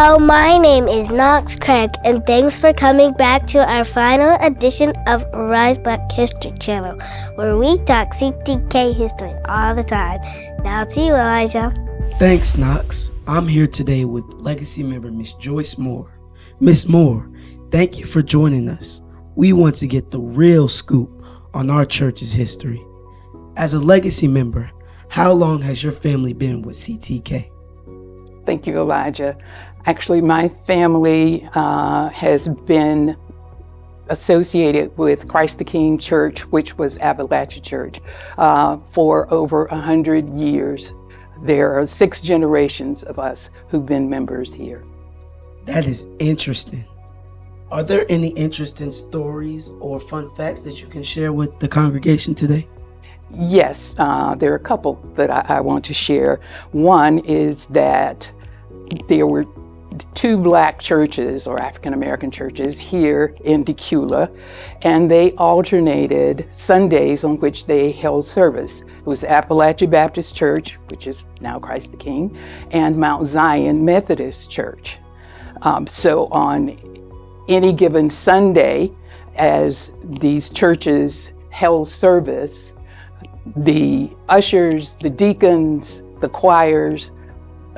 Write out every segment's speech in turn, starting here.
Hello, my name is Knox and thanks for coming back to our final edition of Arise Black History Channel, where we talk CTK history all the time. Now to you, Elijah. Thanks, Knox. I'm here today with Legacy member Ms.Joyce Moore. Miss Moore, thank you for joining us. We want to get the real scoop on our church's history. As a Legacy member, how long has your family been with CTK? Thank you, Elijah. Actually, my family has been associated with Christ the King Church, which was Appalachia Church, for over 100 years. There are 6 generations of us who've been members here. That is interesting. Are there any interesting stories or fun facts that you can share with the congregation today? Yes, there are a couple that I want to share. One is that there were 2 black churches or African American churches here in Decula, and they alternated Sundays on which they held service. It was Appalachia Baptist Church, which is now Christ the King, and Mount Zion Methodist Church. So on any given Sunday, as these churches held service, the ushers, the deacons, the choirs,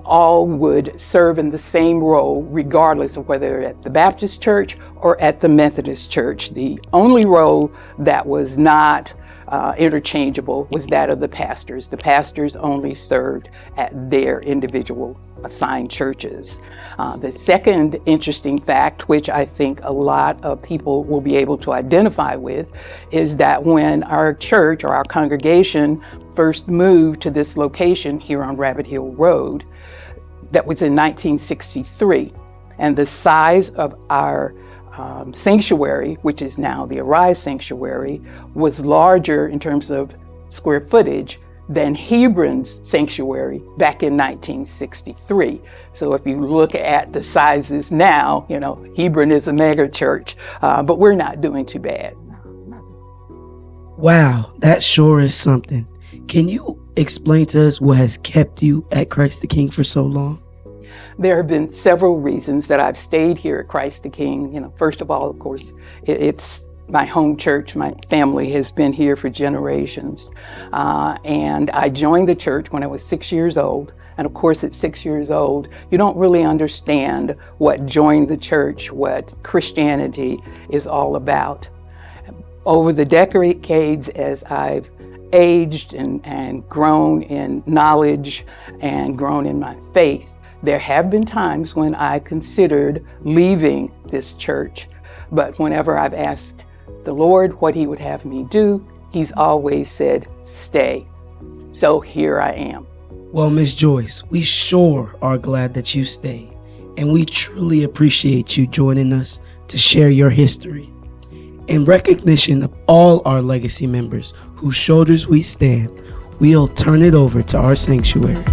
all would serve in the same role, regardless of whether at the Baptist church or at the Methodist church. The only role that was not interchangeable was that of the pastors. The pastors only served at their individual assigned churches. The second interesting fact, which I think a lot of people will be able to identify with, is that when our church or our congregation first moved to this location here on Rabbit Hill Road, that was in 1963, and the size of our sanctuary, which is now the Arise Sanctuary, was larger in terms of square footage than Hebron's sanctuary back in 1963. So if you look at the sizes now, you know, Hebron is a mega church, but we're not doing too bad. Wow, that sure is something. Can you explain to us what has kept you at Christ the King for so long? There have been several reasons that I've stayed here at Christ the King. You know, first of all, of course, it's my home church. My family has been here for generations. And I joined the church when I was 6 years old. And of course, at 6 years old, you don't really understand what joining the church, what Christianity is all about. Over the decades, as I've aged and grown in knowledge and grown in my faith, there have been times when I considered leaving this church. But whenever I've asked the Lord what He would have me do, He's always said, stay. So here I am. Well, Ms. Joyce, we sure are glad that you stayed, and we truly appreciate you joining us to share your history. In recognition of all our legacy members whose shoulders we stand, we'll turn it over to our sanctuary.